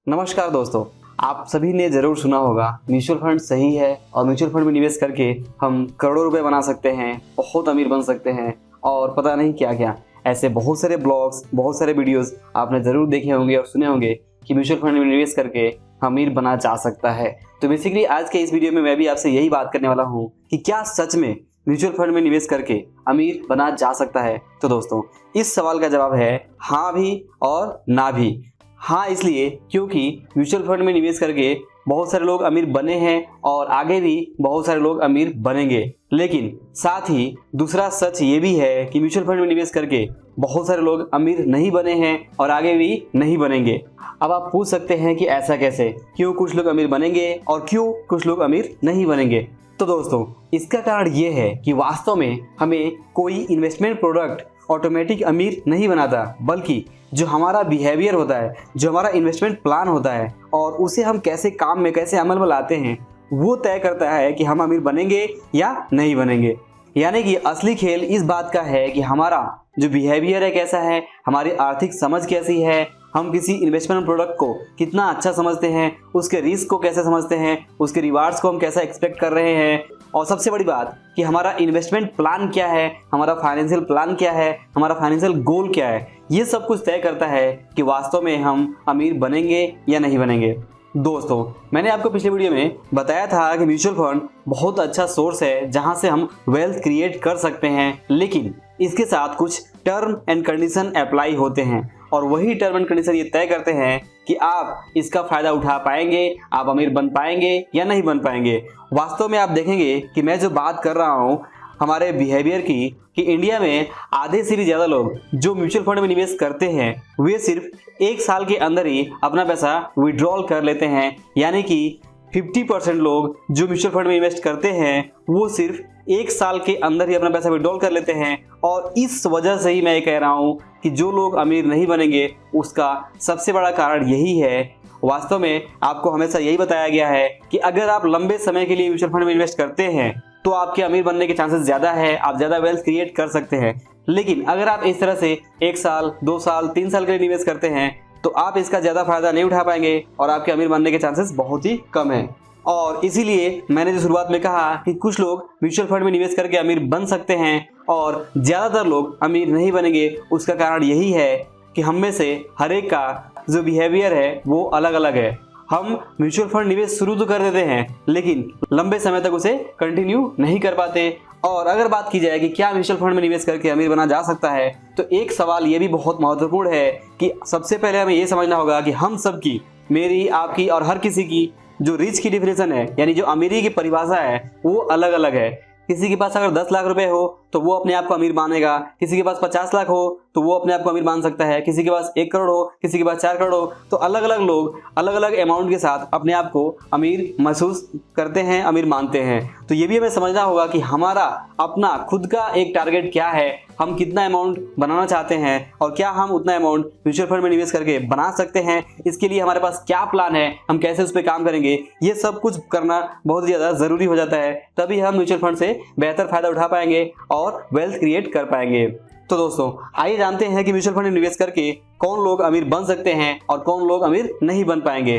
नमस्कार दोस्तों, आप सभी ने जरूर सुना होगा म्यूचुअल फंड सही है और म्यूचुअल फंड में निवेश करके हम करोड़ों रुपए बना सकते हैं, बहुत अमीर बन सकते हैं और पता नहीं क्या क्या। ऐसे बहुत सारे ब्लॉग्स, बहुत सारे वीडियोस आपने जरूर देखे होंगे और सुने होंगे कि म्यूचुअल फंड में निवेश करके अमीर बना जा सकता है। तो बेसिकली आज के इस वीडियो में मैं भी आपसे यही बात करने वाला हूँ कि क्या सच में म्यूचुअल फंड में निवेश करके अमीर बना जा सकता है। तो दोस्तों, इस सवाल का जवाब है हाँ भी और ना भी। हाँ इसलिए क्योंकि म्यूचुअल फंड में निवेश करके बहुत सारे लोग अमीर बने हैं और आगे भी बहुत सारे लोग अमीर बनेंगे। लेकिन साथ ही दूसरा सच ये भी है कि म्यूचुअल फंड में निवेश करके बहुत सारे लोग अमीर नहीं बने हैं और आगे भी नहीं बनेंगे। अब आप पूछ सकते हैं कि ऐसा कैसे, क्यों कुछ लोग अमीर बनेंगे और क्यों कुछ लोग अमीर नहीं बनेंगे। तो दोस्तों, इसका कारण ये है कि वास्तव में हमें कोई इन्वेस्टमेंट प्रोडक्ट ऑटोमेटिक अमीर नहीं बनाता, बल्कि जो हमारा बिहेवियर होता है, जो हमारा इन्वेस्टमेंट प्लान होता है और उसे हम कैसे काम में, कैसे अमल में लाते हैं, वो तय करता है कि हम अमीर बनेंगे या नहीं बनेंगे। यानी कि असली खेल इस बात का है कि हमारा जो बिहेवियर है कैसा है, हमारी आर्थिक समझ कैसी है, हम किसी इन्वेस्टमेंट प्रोडक्ट को कितना अच्छा समझते हैं, उसके रिस्क को कैसे समझते हैं, उसके रिवार्ड्स को हम कैसा एक्सपेक्ट कर रहे हैं, और सबसे बड़ी बात कि हमारा इन्वेस्टमेंट प्लान क्या है, हमारा फाइनेंशियल प्लान क्या है, हमारा फाइनेंशियल गोल क्या है। ये सब कुछ तय करता है कि वास्तव में हम अमीर बनेंगे या नहीं बनेंगे। दोस्तों, मैंने आपको पिछले वीडियो में बताया था कि म्यूचुअल फंड बहुत अच्छा सोर्स है जहां से हम वेल्थ क्रिएट कर सकते हैं, लेकिन इसके साथ कुछ टर्म एंड कंडीशन अप्लाई होते हैं और वही टर्म एंड कंडीशन ये तय करते हैं कि आप इसका फायदा उठा पाएंगे, आप अमीर बन पाएंगे या नहीं बन पाएंगे। वास्तव में आप देखेंगे कि मैं जो बात कर रहा हूँ हमारे बिहेवियर की, कि इंडिया में आधे से भी ज़्यादा लोग जो म्यूचुअल फंड में निवेश करते हैं वे सिर्फ 1 साल के अंदर ही अपना पैसा विड्रॉल कर लेते हैं। यानी कि 50% लोग जो म्यूचुअल फंड में इन्वेस्ट करते हैं वो सिर्फ 1 साल के अंदर ही अपना पैसा विड्रॉल कर लेते हैं। और इस वजह से ही मैं ये कह रहा हूँ कि जो लोग अमीर नहीं बनेंगे उसका सबसे बड़ा कारण यही है। वास्तव में आपको हमेशा यही बताया गया है कि अगर आप लंबे समय के लिए म्यूचुअल फंड में इन्वेस्ट करते हैं तो आपके अमीर बनने के चांसेस ज़्यादा है, आप ज़्यादा वेल्थ क्रिएट कर सकते हैं। लेकिन अगर आप इस तरह से 1 साल, 2 साल, 3 साल के लिए निवेश करते हैं तो आप इसका ज़्यादा फायदा नहीं उठा पाएंगे और आपके अमीर बनने के चांसेस बहुत ही कम हैं। और इसीलिए मैंने जो शुरुआत में कहा कि कुछ लोग म्यूचुअल फंड में निवेश करके अमीर बन सकते हैं और ज़्यादातर लोग अमीर नहीं बनेंगे, उसका कारण यही है कि हम में से हर एक का जो बिहेवियर है वो अलग अलग है। हम म्यूचुअल फंड निवेश शुरू तो कर देते हैं लेकिन लंबे समय तक उसे कंटिन्यू नहीं कर पाते। और अगर बात की जाए कि क्या म्यूचुअल फंड में निवेश करके अमीर बना जा सकता है, तो एक सवाल ये भी बहुत महत्वपूर्ण है कि सबसे पहले हमें ये समझना होगा कि हम सबकी, मेरी, आपकी और हर किसी की जो रिच की डिफिनेशन है, यानी जो अमीरी की परिभाषा है, वो अलग अलग है। किसी के पास अगर 10 लाख रुपए हो तो वो अपने आप को अमीर मानेगा, किसी के पास 50 लाख हो तो वो अपने आप को अमीर मान सकता है, किसी के पास 1 करोड़ हो, किसी के पास 4 करोड़ हो। तो अलग अलग लोग अलग अलग अमाउंट के साथ अपने आप को अमीर महसूस करते हैं, अमीर मानते हैं। तो ये भी हमें समझना होगा कि हमारा अपना खुद का एक टारगेट क्या है, हम कितना अमाउंट बनाना चाहते हैं और क्या हम उतना अमाउंट म्यूचुअल फंड में निवेश करके बना सकते हैं, इसके लिए हमारे पास क्या प्लान है, हम कैसे उस पर काम करेंगे। ये सब कुछ करना बहुत ज़्यादा ज़रूरी हो जाता है, तभी हम म्यूचुअल फंड से बेहतर फायदा उठा पाएंगे और वेल्थ क्रिएट कर पाएंगे। तो दोस्तों, आइए जानते हैं कि म्यूचुअल फंड में निवेश करके कौन लोग अमीर बन सकते हैं और कौन लोग अमीर नहीं बन पाएंगे।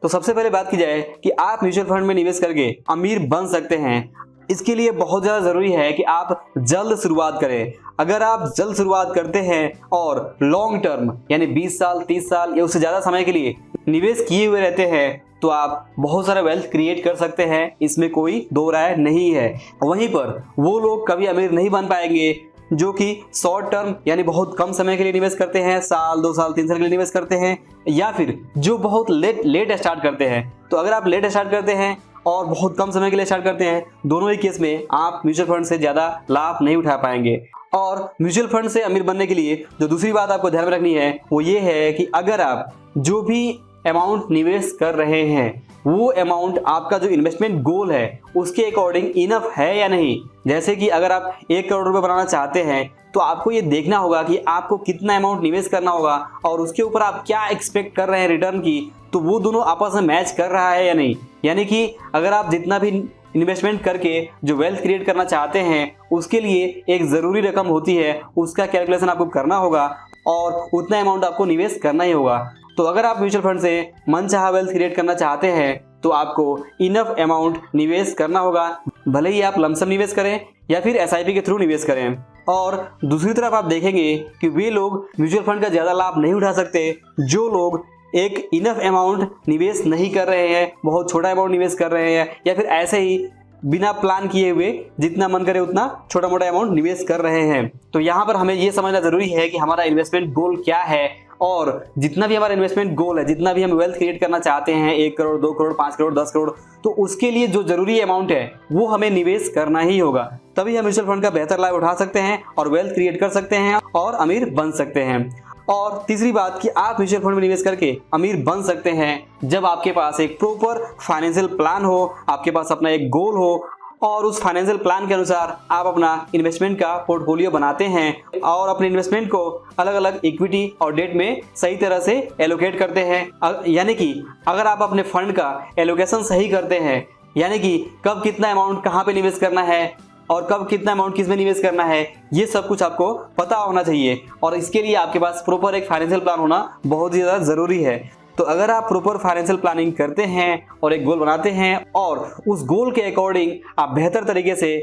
तो सबसे पहले बात की जाए कि आप म्यूचुअल फंड में निवेश करके अमीर बन सकते हैं, इसके लिए बहुत ज़्यादा ज़रूरी है कि आप जल्द शुरुआत करें। अगर आप जल्द शुरुआत करते हैं और लॉन्ग टर्म यानी 20 साल, 30 साल या उससे ज़्यादा समय के लिए निवेश किए हुए रहते हैं तो आप बहुत सारा वेल्थ क्रिएट कर सकते हैं, इसमें कोई दो राय नहीं है। वहीं पर वो लोग कभी अमीर नहीं बन पाएंगे जो कि शॉर्ट टर्म यानी बहुत कम समय के लिए निवेश करते हैं, साल, 2 साल, 3 साल के लिए निवेश करते हैं, या फिर जो बहुत लेट स्टार्ट करते हैं। तो अगर आप लेट स्टार्ट करते हैं और बहुत कम समय के लिए स्टार्ट करते हैं, दोनों ही केस में आप म्यूचुअल फंड से ज़्यादा लाभ नहीं उठा पाएंगे। और म्यूचुअल फंड से अमीर बनने के लिए जो दूसरी बात आपको ध्यान में रखनी है वो ये है कि अगर आप जो भी अमाउंट निवेश कर रहे हैं वो अमाउंट आपका जो इन्वेस्टमेंट गोल है उसके अकॉर्डिंग इनफ है या नहीं। जैसे कि अगर आप 1 करोड़ रुपए बनाना चाहते हैं तो आपको ये देखना होगा कि आपको कितना अमाउंट निवेश करना होगा और उसके ऊपर आप क्या एक्सपेक्ट कर रहे हैं रिटर्न की, तो वो दोनों आपस में मैच कर रहा है या नहीं। यानी कि अगर आप जितना भी इन्वेस्टमेंट करके जो वेल्थ क्रिएट करना चाहते हैं उसके लिए एक ज़रूरी रकम होती है, उसका कैलकुलेशन आपको करना होगा और उतना अमाउंट आपको निवेश करना ही होगा। तो अगर आप म्यूचुअल फंड से मनचाहा वेल्थ क्रिएट करना चाहते हैं तो आपको इनफ अमाउंट निवेश करना होगा, भले ही आप लमसम निवेश करें या फिर एसआईपी के थ्रू निवेश करें। और दूसरी तरफ आप देखेंगे कि वे लोग म्यूचुअल फंड का ज़्यादा लाभ नहीं उठा सकते जो लोग एक इनफ अमाउंट निवेश नहीं कर रहे हैं, बहुत छोटा अमाउंट निवेश कर रहे हैं, या फिर ऐसे ही बिना प्लान किए हुए जितना मन करे उतना छोटा मोटा अमाउंट निवेश कर रहे हैं। तो यहाँ पर हमें ये समझना जरूरी है कि हमारा इन्वेस्टमेंट गोल क्या है, और जितना भी हमारा इन्वेस्टमेंट गोल है, जितना भी हम वेल्थ क्रिएट करना चाहते हैं, 1 करोड़ 2 करोड़ 5 करोड़ 10 करोड़, तो उसके लिए जो जरूरी अमाउंट है वो हमें निवेश करना ही होगा। तभी हम म्यूचुअल फंड का बेहतर लाभ उठा सकते हैं और वेल्थ क्रिएट कर सकते हैं और अमीर बन सकते हैं। और तीसरी बात कि आप म्यूचुअल फंड में निवेश करके अमीर बन सकते हैं जब आपके पास एक प्रॉपर फाइनेंशियल प्लान हो, आपके पास अपना एक गोल हो, और उस फाइनेंशियल प्लान के अनुसार आप अपना इन्वेस्टमेंट का पोर्टफोलियो बनाते हैं और अपने इन्वेस्टमेंट को अलग अलग इक्विटी और डेट में सही तरह से एलोकेट करते हैं। यानी कि अगर आप अपने फंड का एलोकेशन सही करते हैं, यानी कि कब कितना अमाउंट कहाँ पे निवेश करना है और कब कितना अमाउंट किस में निवेश करना है, ये सब कुछ आपको पता होना चाहिए। और इसके लिए आपके पास प्रॉपर एक फाइनेंशियल प्लान होना बहुत ही ज़्यादा ज़रूरी है। तो अगर आप प्रॉपर फाइनेंशियल प्लानिंग करते हैं और एक गोल बनाते हैं और उस गोल के अकॉर्डिंग आप बेहतर तरीके से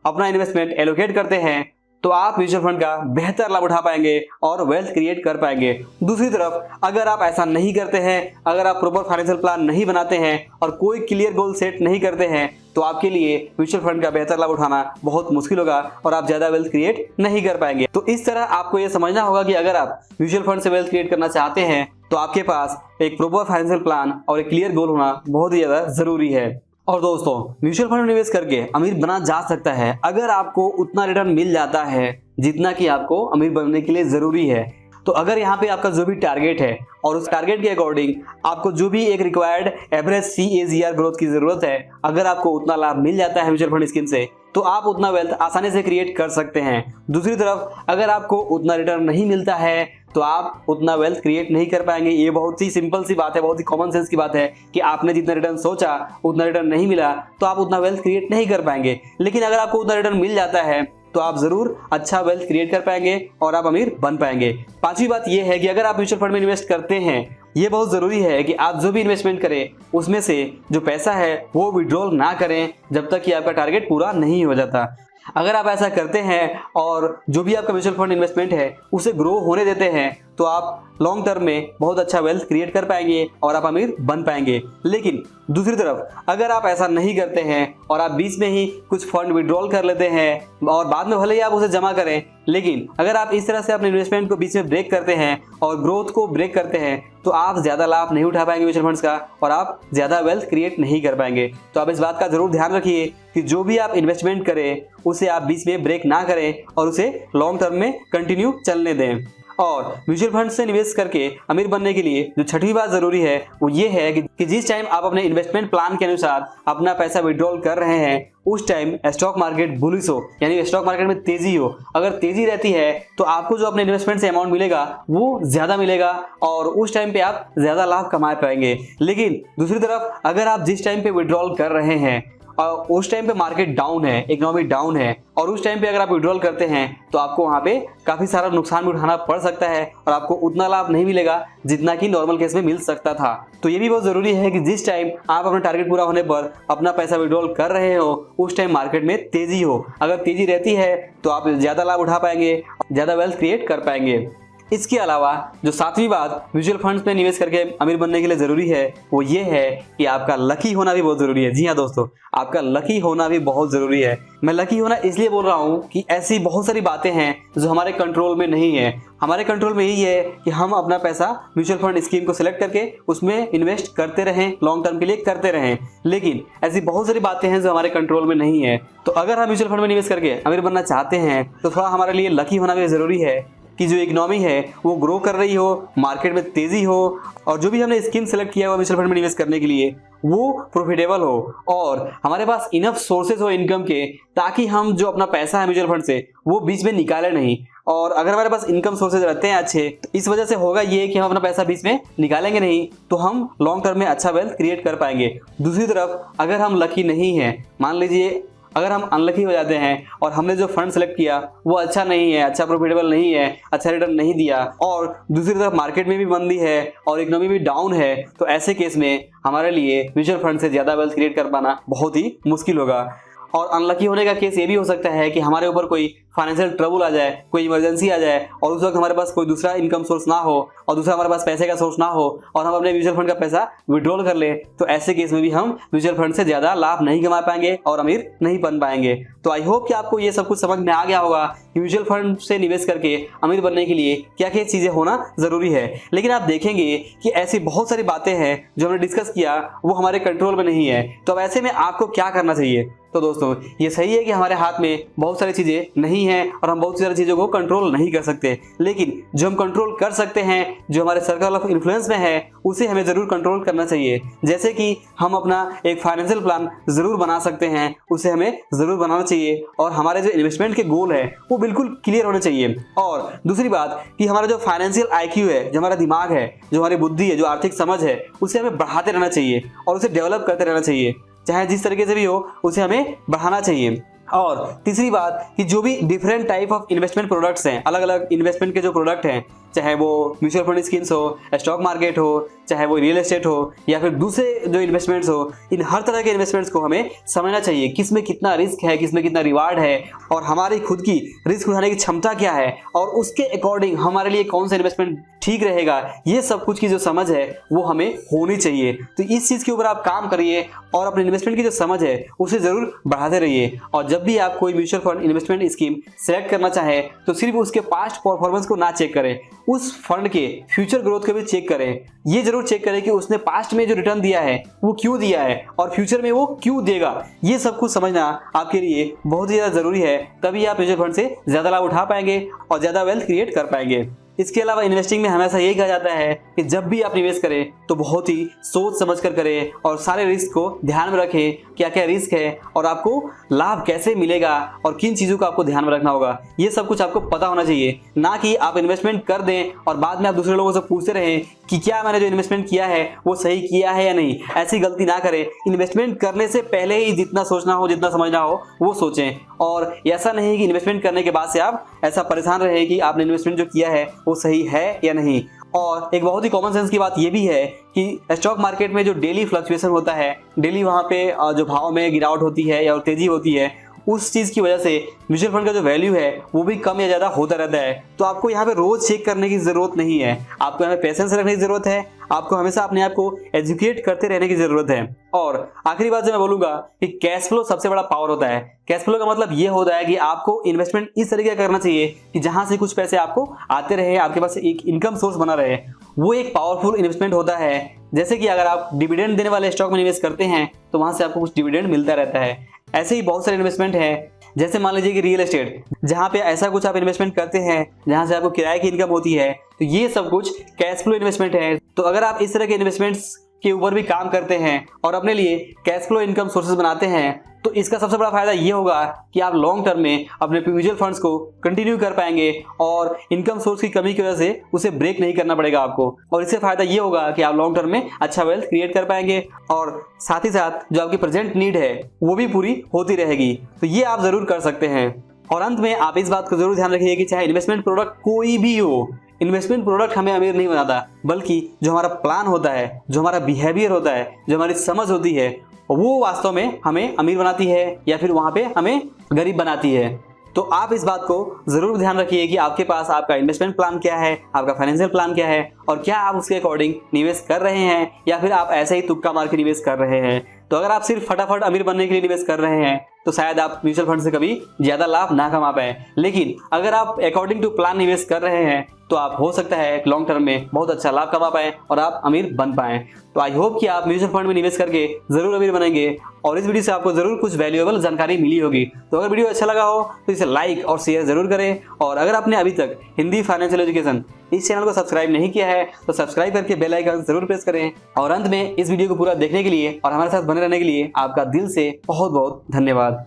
अपना इन्वेस्टमेंट एलोकेट करते हैं, तो आप म्यूचुअल फंड का बेहतर लाभ उठा पाएंगे और वेल्थ क्रिएट कर पाएंगे। दूसरी तरफ अगर आप ऐसा नहीं करते हैं, अगर आप प्रॉपर फाइनेंशियल प्लान नहीं बनाते हैं और कोई क्लियर गोल सेट नहीं करते हैं, तो आपके लिए म्यूचुअल फंड का बेहतर लाभ उठाना बहुत मुश्किल होगा और आप ज्यादा वेल्थ क्रिएट नहीं कर पाएंगे। तो इस तरह आपको यह समझना होगा कि अगर आप म्यूचुअल फंड से वेल्थ क्रिएट करना चाहते हैं तो आपके पास एक प्रॉपर फाइनेंशियल प्लान और एक क्लियर गोल होना बहुत ही ज्यादा जरूरी है। और दोस्तों, म्यूचुअल फंड में निवेश करके अमीर बना जा सकता है अगर आपको उतना रिटर्न मिल जाता है जितना कि आपको अमीर बनने के लिए जरूरी है। तो अगर यहाँ पे आपका जो भी टारगेट है और उस टारगेट के अकॉर्डिंग आपको जो भी एक रिक्वायर्ड एवरेज CAGR ग्रोथ की जरूरत है, अगर आपको उतना लाभ मिल जाता है म्यूचुअल फंड स्कीम से, तो आप उतना वेल्थ आसानी से क्रिएट कर सकते हैं। दूसरी तरफ अगर आपको उतना रिटर्न नहीं मिलता है तो आप उतना वेल्थ क्रिएट नहीं कर पाएंगे। ये बहुत ही सिंपल सी बात है, बहुत ही कॉमन सेंस की बात है कि आपने जितना रिटर्न सोचा उतना रिटर्न नहीं मिला तो आप उतना वेल्थ क्रिएट नहीं कर पाएंगे। लेकिन अगर आपको उतना रिटर्न मिल जाता है तो आप जरूर अच्छा वेल्थ क्रिएट कर पाएंगे और आप अमीर बन पाएंगे। पांचवी बात यह है कि अगर आप म्यूचुअल फंड में इन्वेस्ट करते हैं, ये बहुत जरूरी है कि आप जो भी इन्वेस्टमेंट करें उसमें से जो पैसा है वो विड्रॉल ना करें जब तक कि आपका टारगेट पूरा नहीं हो जाता। अगर आप ऐसा करते हैं और जो भी आपका म्यूचुअल फंड इन्वेस्टमेंट है उसे ग्रो होने देते हैं तो आप लॉन्ग टर्म में बहुत अच्छा वेल्थ क्रिएट कर पाएंगे और आप अमीर बन पाएंगे। लेकिन दूसरी तरफ अगर आप ऐसा नहीं करते हैं और आप बीच में ही कुछ फंड विड्रॉल कर लेते हैं और बाद में भले ही आप उसे जमा करें, लेकिन अगर आप इस तरह से अपने इन्वेस्टमेंट को बीच में ब्रेक करते हैं और ग्रोथ को ब्रेक करते हैं तो आप ज़्यादा लाभ नहीं उठा पाएंगे म्यूचुअल फंड्स का और आप ज़्यादा वेल्थ क्रिएट नहीं कर पाएंगे। तो आप इस बात का जरूर ध्यान रखिए कि जो भी आप इन्वेस्टमेंट करें उसे आप बीच में ब्रेक ना करें और उसे लॉन्ग टर्म में कंटिन्यू चलने दें। और म्यूचुअल फंड से निवेश करके अमीर बनने के लिए जो छठवीं बात जरूरी है वो ये है कि जिस टाइम आप अपने इन्वेस्टमेंट प्लान के अनुसार अपना पैसा विड्रॉल कर रहे हैं उस टाइम स्टॉक मार्केट बुलिश हो, यानी स्टॉक मार्केट में तेजी हो। अगर तेजी रहती है तो आपको जो अपने इन्वेस्टमेंट से अमाउंट मिलेगा वो ज्यादा मिलेगा और उस टाइम पे आप ज्यादा लाभ कमा पाएंगे। लेकिन दूसरी तरफ अगर आप जिस टाइम पे विड्रॉल कर रहे हैं और उस टाइम पे मार्केट डाउन है, इकोनॉमी डाउन है और उस टाइम पे अगर आप विड्रॉल करते हैं तो आपको वहां पे काफी सारा नुकसान भी उठाना पड़ सकता है और आपको उतना लाभ नहीं मिलेगा जितना कि नॉर्मल केस में मिल सकता था। तो ये भी बहुत जरूरी है कि जिस टाइम आप अपना टारगेट पूरा होने पर अपना पैसा विड्रॉल कर रहे हो उस टाइम मार्केट में तेजी हो। अगर तेजी रहती है तो आप ज्यादा लाभ उठा पाएंगे, ज्यादा वेल्थ क्रिएट कर पाएंगे। इसके अलावा जो सातवीं बात म्यूचुअल फंड्स में निवेश करके अमीर बनने के लिए जरूरी है वो ये है कि आपका लकी होना भी बहुत जरूरी है। जी हाँ दोस्तों, आपका लकी होना भी बहुत जरूरी है। मैं लकी होना इसलिए बोल रहा हूँ कि ऐसी बहुत सारी बातें हैं जो हमारे कंट्रोल में नहीं है। हमारे कंट्रोल में यही है कि हम अपना पैसा म्यूचुअल फंड स्कीम को सिलेक्ट करके उसमें इन्वेस्ट करते रहें, लॉन्ग टर्म के लिए करते रहें। लेकिन ऐसी बहुत सारी बातें हैं जो हमारे कंट्रोल में नहीं है। तो अगर हम म्यूचुअल फंड में निवेश करके अमीर बनना चाहते हैं तो थोड़ा हमारे लिए लकी होना भी जरूरी है कि जो इकोनॉमी है वो ग्रो कर रही हो, मार्केट में तेजी हो और जो भी हमने स्कीम सेलेक्ट किया हुआ म्यूचुअल फंड में निवेश करने के लिए वो प्रॉफिटेबल हो और हमारे पास इनफ सोर्सेज हो इनकम के, ताकि हम जो अपना पैसा है म्यूचुअल फंड से वो बीच में निकाले नहीं। और अगर हमारे पास इनकम सोर्सेज रहते हैं अच्छे तो इस वजह से होगा ये कि हम अपना पैसा बीच में निकालेंगे नहीं तो हम लॉन्ग टर्म में अच्छा वेल्थ क्रिएट कर पाएंगे। दूसरी तरफ अगर हम लकी नहीं है, मान लीजिए अगर हम अनलकी हो जाते हैं और हमने जो फंड सेलेक्ट किया वो अच्छा नहीं है, अच्छा प्रॉफिटेबल नहीं है, अच्छा रिटर्न नहीं दिया और दूसरी तरफ मार्केट में भी मंदी है और इकोनॉमी भी डाउन है, तो ऐसे केस में हमारे लिए म्यूचुअल फंड से ज्यादा वेल्थ क्रिएट कर पाना बहुत ही मुश्किल होगा। और अनलकी होने का केस ये भी हो सकता है कि हमारे ऊपर कोई फाइनेंशियल ट्रबल आ जाए, कोई इमरजेंसी आ जाए और उस वक्त हमारे पास कोई दूसरा इनकम सोर्स ना हो और दूसरा हमारे पास पैसे का सोर्स ना हो और हम अपने म्यूचुअल फंड का पैसा विड्रॉल कर ले, तो ऐसे केस में भी हम म्यूचुअल फंड से ज्यादा लाभ नहीं कमा पाएंगे और अमीर नहीं बन पाएंगे। तो आई होप कि आपको ये सब कुछ समझ में आ गया होगा कि म्यूचुअल फंड से निवेश करके अमीर बनने के लिए क्या क्या चीजें होना जरूरी है। लेकिन आप देखेंगे कि ऐसी बहुत सारी बातें हैं जो हमने डिस्कस किया वो हमारे कंट्रोल में नहीं है। तो अब ऐसे में आपको क्या करना चाहिए? तो दोस्तों ये सही है कि हमारे हाथ में बहुत सारी चीजें नहीं है और हम बहुत सारी चीजों को कंट्रोल नहीं कर सकते, लेकिन जो हम कंट्रोल कर सकते हैं, जो हमारे सर्कल ऑफ इन्फ्लुएंस में है, उसे हमें जरूर कंट्रोल करना चाहिए। जैसे कि हम अपना एक फाइनेंशियल प्लान जरूर बना सकते हैं, उसे हमें जरूर बनाना चाहिए और हमारे जो इन्वेस्टमेंट के गोल है वो बिल्कुल क्लियर होने चाहिए। और दूसरी बात कि हमारा जो फाइनेंशियल IQ है, जो हमारा दिमाग है, जो हमारी बुद्धि है, जो आर्थिक समझ है, उसे हमें बढ़ाते रहना चाहिए और उसे डेवलप करते रहना चाहिए, चाहे जिस तरीके से भी हो उसे हमें बढ़ाना चाहिए। और तीसरी बात कि जो भी different type of investment products हैं, अलग अलग इन्वेस्टमेंट के जो प्रोडक्ट हैं, चाहे वो म्यूचुअल फंड स्कीम्स हो, स्टॉक मार्केट हो, चाहे वो रियल एस्टेट हो या फिर दूसरे जो इन्वेस्टमेंट्स हो, इन हर तरह के इन्वेस्टमेंट्स को हमें समझना चाहिए किस में कितना रिस्क है, किस में कितना रिवार्ड है और हमारी खुद की रिस्क उठाने की क्षमता क्या है और उसके अकॉर्डिंग हमारे लिए कौन सा इन्वेस्टमेंट ठीक रहेगा। ये सब कुछ की जो समझ है वो हमें होनी चाहिए। तो इस चीज के ऊपर आप काम करिए और अपने इन्वेस्टमेंट की जो समझ है उसे जरूर बढ़ाते रहिए। और जब भी आप कोई mutual fund investment scheme select करना चाहे तो सिर्फ उसके पास्ट परफॉर्मेंस को ना चेक करें, उस फंड के फ्यूचर ग्रोथ को भी चेक करें। ये जरूर चेक करें कि उसने पास्ट में जो रिटर्न दिया है वो क्यों दिया है और फ्यूचर में वो क्यों देगा। ये सब कुछ समझना आपके लिए बहुत ही ज्यादा जरूरी है, तभी आप म्यूचुअल फंड से ज्यादा लाभ उठा पाएंगे और ज्यादा वेल्थ क्रिएट कर पाएंगे। इसके अलावा इन्वेस्टिंग में हमेशा यही कहा जाता है कि जब भी आप निवेश करें तो बहुत ही सोच समझ कर करें और सारे रिस्क को ध्यान में रखें, क्या क्या रिस्क है और आपको लाभ कैसे मिलेगा और किन चीज़ों को आपको ध्यान में रखना होगा। ये सब कुछ आपको पता होना चाहिए, ना कि आप इन्वेस्टमेंट कर दें और बाद में आप दूसरे लोगों से पूछते रहें कि क्या मैंने जो इन्वेस्टमेंट किया है वो सही किया है या नहीं। ऐसी गलती ना करें। इन्वेस्टमेंट करने से पहले ही जितना सोचना हो, जितना समझना हो वो सोचें। और ऐसा नहीं कि इन्वेस्टमेंट करने के बाद से आप ऐसा परेशान रहे कि आपने इन्वेस्टमेंट जो किया है वो सही है या नहीं। और एक बहुत ही कॉमन सेंस की बात ये भी है कि स्टॉक मार्केट में जो डेली फ्लक्चुएशन होता है, डेली वहाँ पे जो भाव में गिरावट होती है या तेजी होती है, उस चीज़ की वजह से म्यूचुअल फंड का जो वैल्यू है वो भी कम या ज़्यादा होता रहता है। तो आपको यहाँ पे रोज चेक करने की ज़रूरत नहीं है, आपको यहाँ पे पेशेंस रखने की ज़रूरत है, आपको हमेशा अपने आप को एजुकेट करते रहने की ज़रूरत है। और आखिरी बात जो मैं बोलूँगा कि कैश फ्लो सबसे बड़ा पावर होता है। कैश फ्लो का मतलब ये होता है कि आपको इन्वेस्टमेंट इस तरीके का करना चाहिए कि जहाँ से कुछ पैसे आपको आते रहे, आपके पास एक इनकम सोर्स बना रहे। वो एक पावरफुल इन्वेस्टमेंट होता है। जैसे कि अगर आप डिविडेंड देने वाले स्टॉक में निवेश करते हैं तो वहाँ से आपको कुछ डिविडेंड मिलता रहता है। ऐसे ही बहुत सारे इन्वेस्टमेंट है, जैसे मान लीजिए कि रियल एस्टेट, जहाँ पे ऐसा कुछ आप इन्वेस्टमेंट करते हैं जहाँ से आपको किराए की इनकम होती है, तो ये सब कुछ कैश फ्लो इन्वेस्टमेंट है। तो अगर आप इस तरह के इन्वेस्टमेंट्स के ऊपर भी काम करते हैं और अपने लिए कैश फ्लो इनकम सोर्सेज बनाते हैं तो इसका सबसे बड़ा फायदा ये होगा कि आप लॉन्ग टर्म में अपने म्यूचुअल फंड्स को कंटिन्यू कर पाएंगे और इनकम सोर्स की कमी की वजह से उसे ब्रेक नहीं करना पड़ेगा आपको। और इससे फायदा ये होगा कि आप लॉन्ग टर्म में अच्छा वेल्थ क्रिएट कर पाएंगे और साथ ही साथ जो आपकी प्रेजेंट नीड है वो भी पूरी होती रहेगी। तो ये आप जरूर कर सकते हैं। और अंत में आप इस बात को जरूर ध्यान रखिए कि चाहे इन्वेस्टमेंट प्रोडक्ट कोई भी हो, इन्वेस्टमेंट प्रोडक्ट हमें अमीर नहीं बनाता, बल्कि जो हमारा प्लान होता है, जो हमारा बिहेवियर होता है, जो हमारी समझ होती है, वो वास्तव में हमें अमीर बनाती है या फिर वहाँ पे हमें गरीब बनाती है। तो आप इस बात को जरूर ध्यान रखिए कि आपके पास आपका इन्वेस्टमेंट प्लान क्या है, आपका फाइनेंशियल प्लान क्या है और क्या आप उसके अकॉर्डिंग निवेश कर रहे हैं या फिर आप ऐसे ही तुक्का मार के निवेश कर रहे हैं। तो अगर आप सिर्फ फटाफट अमीर बनने के लिए निवेश कर रहे हैं तो शायद आप म्यूचुअल फंड से कभी ज्यादा लाभ ना कमा पाए, लेकिन अगर आप अकॉर्डिंग टू प्लान निवेश कर रहे हैं तो आप हो सकता है लॉन्ग टर्म में बहुत अच्छा लाभ कमा पाएं और आप अमीर बन पाएं। तो आई होप कि आप म्यूचुअल फंड में निवेश करके जरूर अमीर बनेंगे और इस वीडियो से आपको जरूर कुछ वैल्यूएबल जानकारी मिली होगी। तो अगर वीडियो अच्छा लगा हो तो इसे लाइक और शेयर जरूर करें और अगर आपने अभी तक हिंदी फाइनेंशियल एजुकेशन इस चैनल को सब्सक्राइब नहीं किया है तो सब्सक्राइब करके बेल आइकन जरूर प्रेस करें। और अंत में इस वीडियो को पूरा देखने के लिए और हमारे साथ बने रहने के लिए आपका दिल से बहुत बहुत धन्यवाद।